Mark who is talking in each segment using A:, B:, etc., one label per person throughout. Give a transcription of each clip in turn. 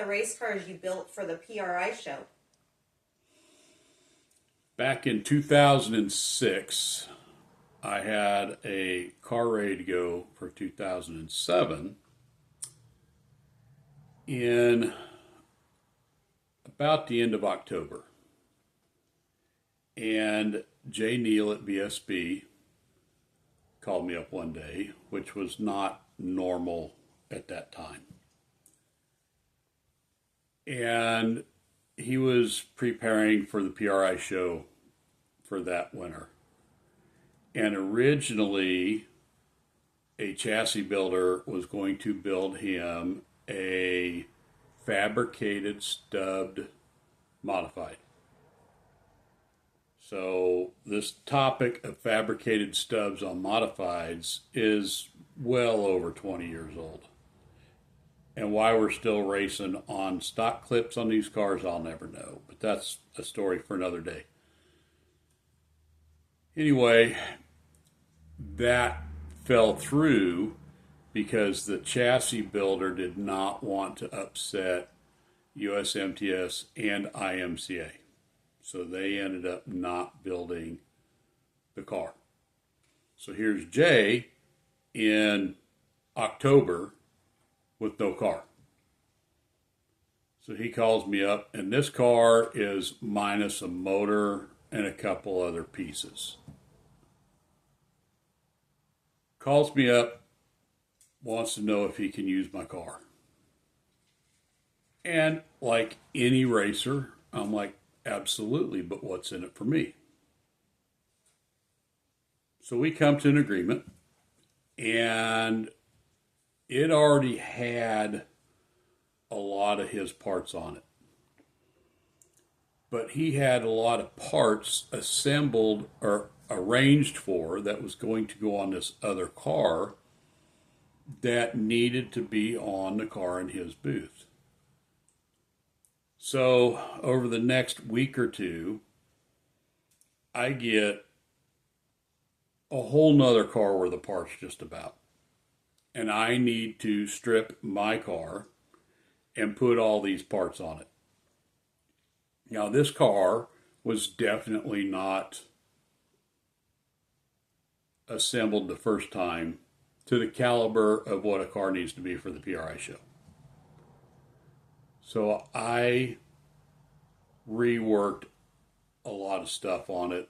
A: the race cars you built for the PRI show?
B: Back in 2006, I had a car ready to go for 2007 in about the end of October. And Jay Neal at BSB called me up one day, which was not normal at that time. And he was preparing for the PRI show for that winter. And originally, a chassis builder was going to build him a fabricated stubbed modified. So this topic of fabricated stubs on modifieds is well over 20 years old. And why we're still racing on stock clips on these cars, I'll never know. But that's a story for another day. Anyway, that fell through because the chassis builder did not want to upset USMTS and IMCA. So they ended up not building the car. So here's Jay in October with no car. So he calls me up, and this car is minus a motor and a couple other pieces. Calls me up, wants to know if he can use my car. And like any racer, I'm like, absolutely, but what's in it for me? So we come to an agreement, and it already had a lot of his parts on it. But he had a lot of parts assembled or arranged for that was going to go on this other car that needed to be on the car in his booth. So over the next week or two, I get a whole nother car worth of parts just about. And I need to strip my car and put all these parts on it. Now, this car was definitely not assembled the first time to the caliber of what a car needs to be for the PRI show. So I reworked a lot of stuff on it.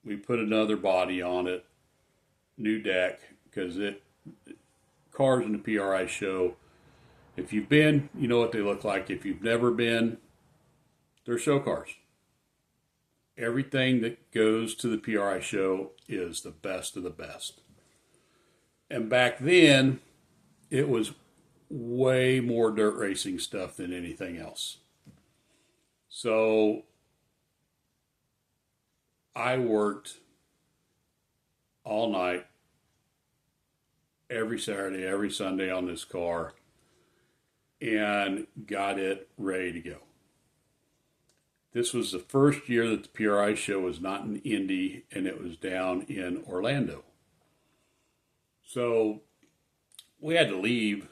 B: We put another body on it, new deck, because cars in the PRI show, if you've been, you know what they look like. If you've never been, they're show cars. Everything that goes to the PRI show is the best of the best. And back then, it was way more dirt racing stuff than anything else. So I worked all night, every Saturday, every Sunday on this car, and got it ready to go. This was the first year that the PRI show was not in Indy, and it was down in Orlando. So we had to leave.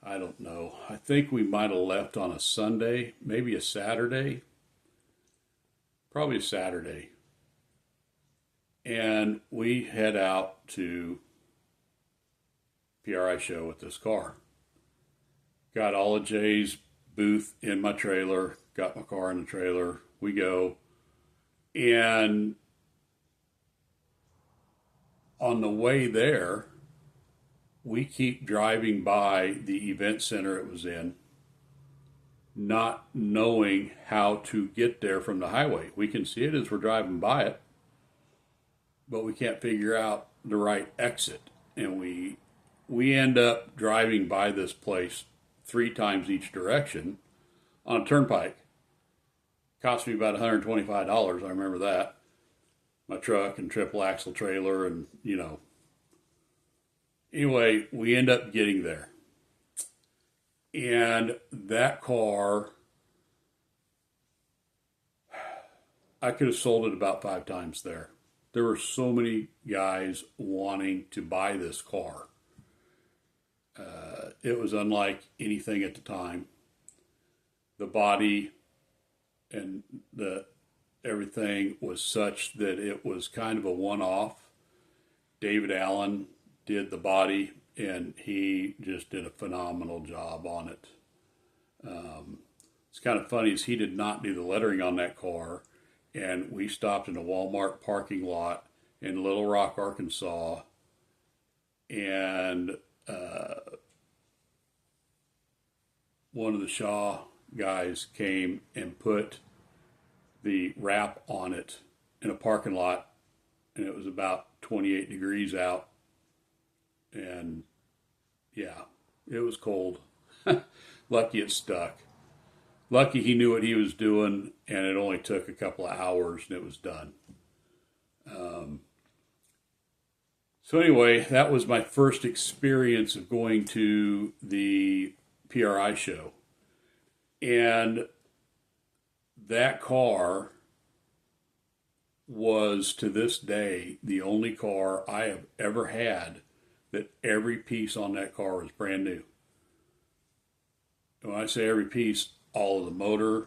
B: I don't know. I think we might have left on a Sunday, maybe a Saturday. Probably a Saturday. And we head out to PRI show with this car. Got all of Jay's booth in my trailer, got my car in the trailer. We go. And on the way there, we keep driving by the event center it was in, not knowing how to get there from the highway. We can see it as we're driving by it, but we can't figure out the right exit. And we end up driving by this place 3 times each direction on a turnpike. Cost me about $125. I remember that. My truck and triple axle trailer and, Anyway, we end up getting there. And that car, I could have sold it about 5 times there. There were so many guys wanting to buy this car. It was unlike anything at the time. The body and the everything was such that it was kind of a one-off. David Allen did the body, and he just did a phenomenal job on it. It's kind of funny is he did not do the lettering on that car, and we stopped in a Walmart parking lot in Little Rock, Arkansas, and one of the Shaw guys came and put the wrap on it in a parking lot, and it was about 28 degrees out, and yeah, it was cold. Lucky it stuck. Lucky he knew what he was doing, and it only took a couple of hours, and it was done. So anyway, that was my first experience of going to the PRI show. And that car was, to this day, the only car I have ever had that every piece on that car was brand new. And when I say every piece, all of the motor,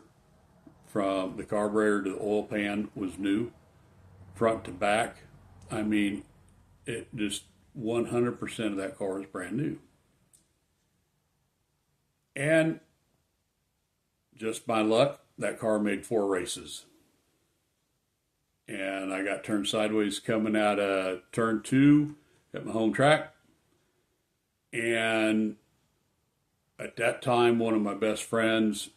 B: from the carburetor to the oil pan, was new, front to back. I mean, it just 100% of that car is brand new. And just by luck, that car made 4 races. And I got turned sideways coming out of turn 2 at my home track. And at that time, one of my best friends,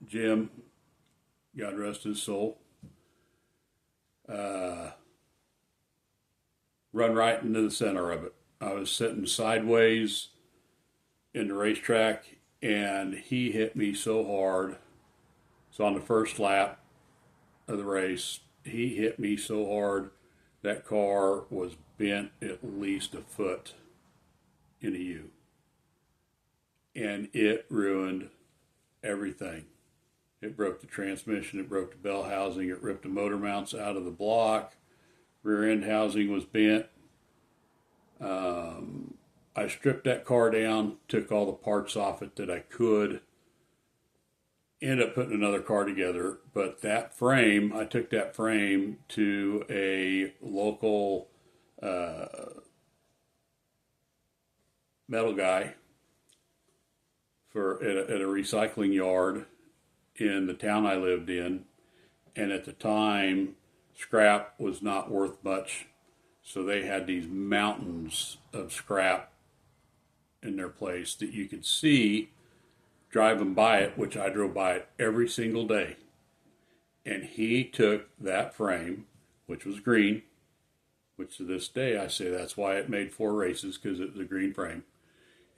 B: Jim, God rest his soul, run right into the center of it. I was sitting sideways in the racetrack, and he hit me so hard. So on the first lap of the race, he hit me so hard that car was bent at least a foot in a U. And it ruined everything. It broke the transmission, it broke the bell housing, it ripped the motor mounts out of the block, rear end housing was bent. I stripped that car down, took all the parts off it that I could, ended up putting another car together. But that frame, I took that frame to a local metal guy at a recycling yard in the town I lived in. And at the time, scrap was not worth much. So they had these mountains of scrap in their place that you could see driving by it, which I drove by it every single day. And he took that frame, which was green, which to this day I say that's why it made 4 races, because it was a green frame.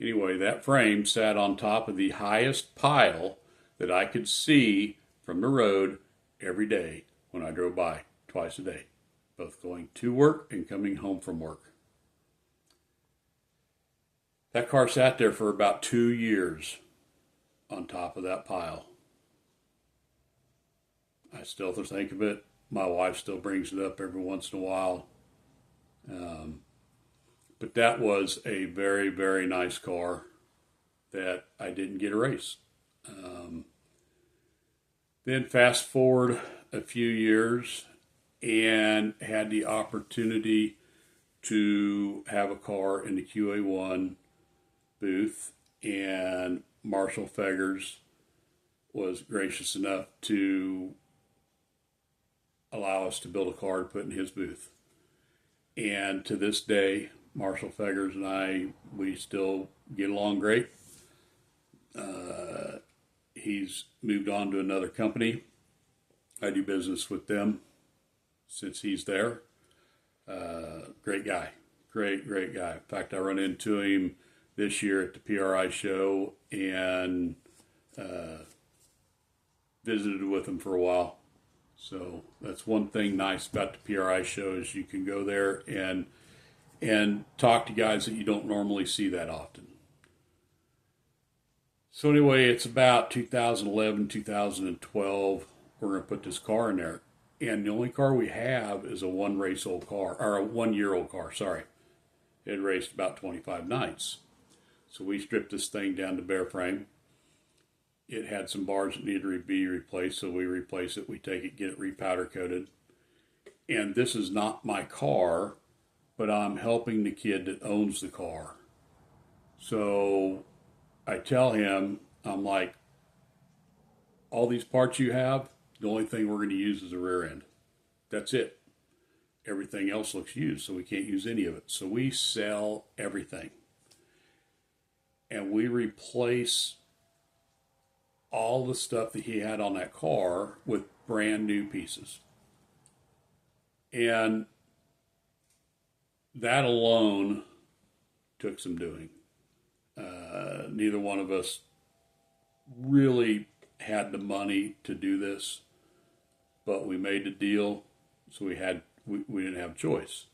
B: Anyway, that frame sat on top of the highest pile that I could see from the road every day when I drove by, twice a day, both going to work and coming home from work. That car sat there for about 2 years on top of that pile. I still think of it. My wife still brings it up every once in a while. But that was a very, very nice car that I didn't get a race. Then fast forward a few years and had the opportunity to have a car in the QA1 booth, and Marshall Feggers was gracious enough to allow us to build a car to put in his booth. And to this day, Marshall Feggers and we still get along great. He's moved on to another company. I do business with them since he's there. Great guy. Great guy. In fact, I run into him this year at the PRI show and visited with him for a while. So that's one thing nice about the PRI show is you can go there and talk to guys that you don't normally see that often. So anyway, it's about 2011, 2012. We're going to put this car in there. And the only car we have is a 1-year-old car, sorry. It had raced about 25 nights. So we stripped this thing down to bare frame. It had some bars that needed to be replaced, so we replace it. We take it, get it repowder coated. And this is not my car, but I'm helping the kid that owns the car. So I tell him, I'm like, all these parts you have, the only thing we're going to use is the rear end. That's it. Everything else looks used, so we can't use any of it. So we sell everything. And we replace all the stuff that he had on that car with brand new pieces. And that alone took some doing. Neither one of us really had the money to do this, but we made the deal, so we didn't have a choice.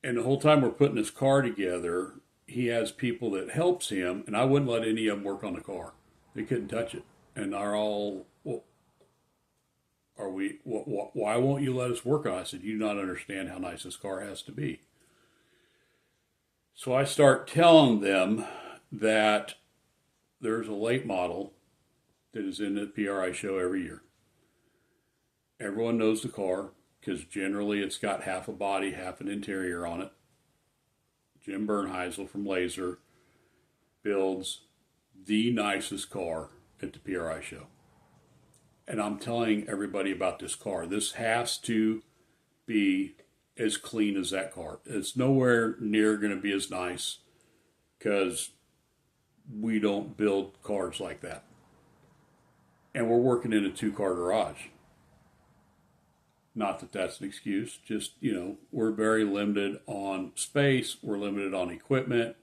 B: And the whole time we're putting this car together, he has people that helps him, and I wouldn't let any of them work on the car. They couldn't touch it, and are all, well, why won't you let us work on it? I said, you do not understand how nice this car has to be. So I start telling them that there's a late model that is in the PRI show every year. Everyone knows the car because generally it's got half a body, half an interior on it. Jim Bernheisel from Laser builds the nicest car at the PRI show. And I'm telling everybody about this car. This has to be as clean as that car. It's nowhere near going to be as nice because we don't build cars like that. And we're working in a 2-car garage. Not that that's an excuse, just, we're very limited on space. We're limited on equipment.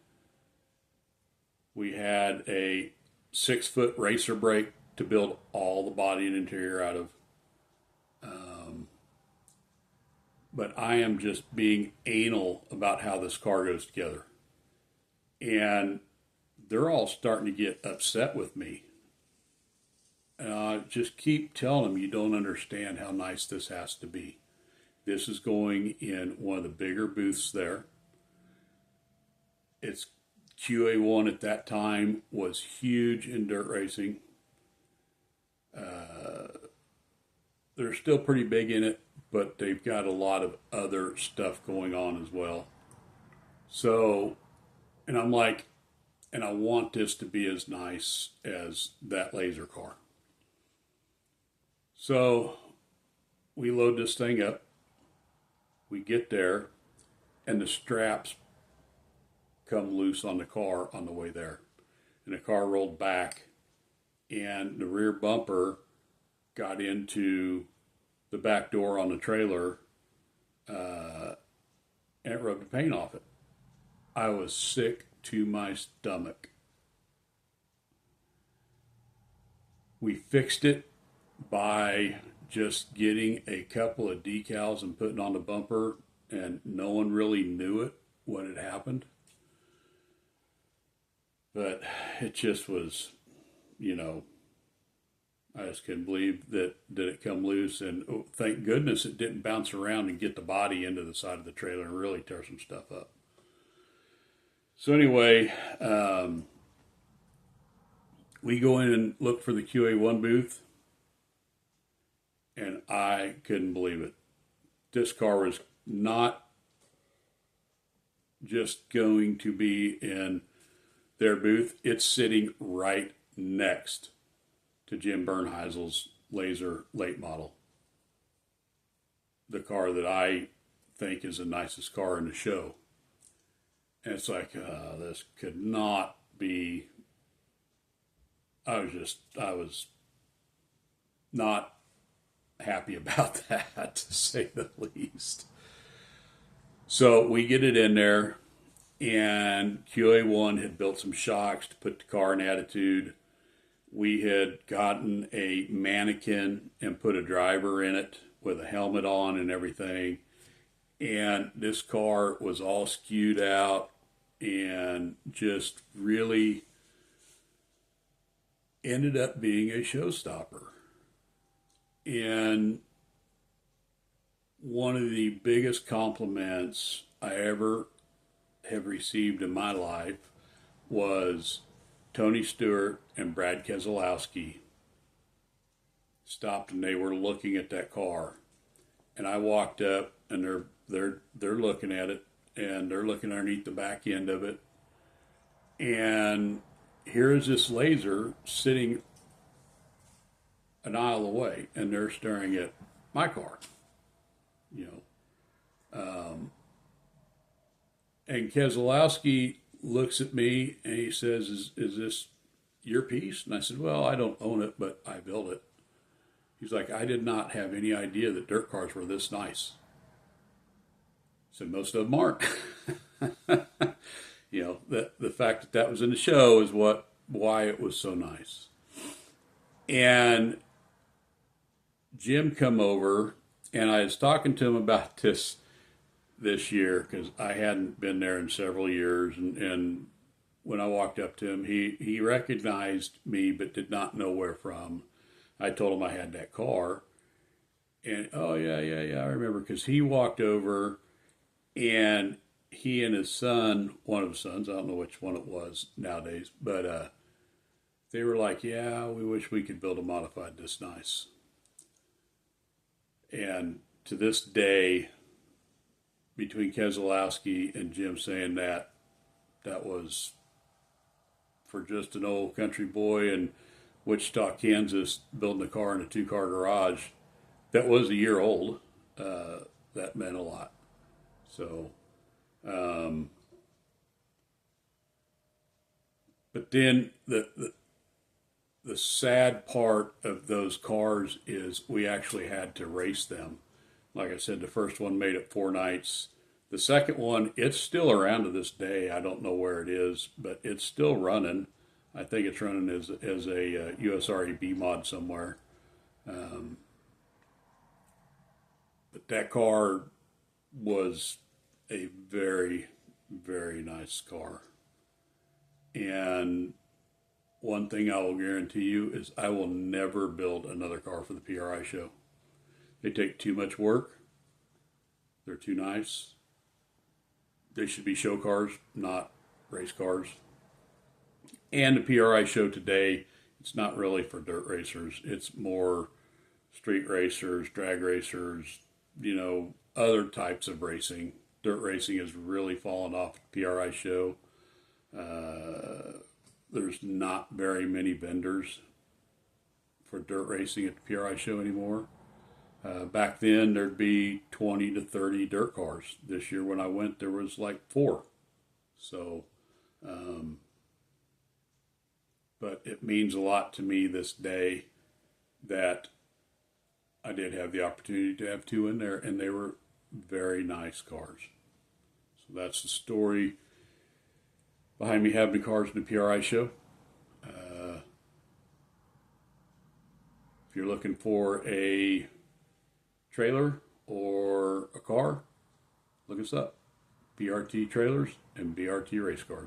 B: We had a 6-foot racer brake to build all the body and interior out of. But I am just being anal about how this car goes together. And they're all starting to get upset with me. And I just keep telling them, you don't understand how nice this has to be. This is going in one of the bigger booths there. It's QA1 at that time was huge in dirt racing. They're still pretty big in it, but they've got a lot of other stuff going on as well. So, and I'm like, and I want this to be as nice as that Laser car. So we load this thing up. We get there, and the straps come loose on the car on the way there. And the car rolled back, and the rear bumper got into the back door on the trailer, and it rubbed the paint off it. I was sick to my stomach. We fixed it by just getting a couple of decals and putting on the bumper, and no one really knew it, what had happened. But it just was, I just couldn't believe that it come loose, and thank goodness it didn't bounce around and get the body into the side of the trailer and really tear some stuff up. So anyway, we go in and look for the QA1 booth, and I couldn't believe it. This car was not just going to be in their booth. It's sitting right next to Jim Bernheisel's Laser late model. The car that I think is the nicest car in the show. And it's like, this could not be. I was not happy about that, to say the least. So we get it in there, and QA1 had built some shocks to put the car in attitude. We had gotten a mannequin and put a driver in it with a helmet on and everything. And this car was all skewed out and just really ended up being a showstopper. And one of the biggest compliments I ever have received in my life was Tony Stewart and Brad Keselowski stopped and they were looking at that car, and I walked up and they're looking at it and they're looking underneath the back end of it, and here is this laser sitting an aisle away and they're staring at my car, you know. And Keselowski looks at me and he says, is this your piece? And I said, well, I don't own it, but I built it. He's like, I did not have any idea that dirt cars were this nice. I said, most of them aren't. The fact that that was in the show is why it was so nice. And Jim come over, and I was talking to him about this year because I hadn't been there in several years, and when I walked up to him, he recognized me but did not know where from. I told him I had that car, and oh yeah, I remember, because he walked over, and he and his son, one of his sons, I don't know which one it was nowadays, but they were like, yeah, we wish we could build a modified this nice. And to this day, between Keselowski and Jim saying that was for just an old country boy in Wichita, Kansas, building a car in a 2-car garage that was a year old. That meant a lot. So, but then the sad part of those cars is we actually had to race them. Like I said, the first one made it 4 nights. The second one, it's still around to this day. I don't know where it is, but it's still running. I think it's running as a USRA B mod somewhere. But that car was a very, very nice car. And one thing I will guarantee you is I will never build another car for the PRI show. They take too much work. They're too nice. They should be show cars, not race cars. And the PRI show today, it's not really for dirt racers. It's more street racers, drag racers, other types of racing. Dirt racing has really fallen off the PRI show. There's not very many vendors for dirt racing at the PRI show anymore. Back then, there'd be 20 to 30 dirt cars. This year, when I went, there was like 4. So, but it means a lot to me this day that I did have the opportunity to have 2 in there, and they were very nice cars. So that's the story behind me having cars in the PRI show. If you're looking for a trailer or a car, look us up. BRT trailers and BRT race cars.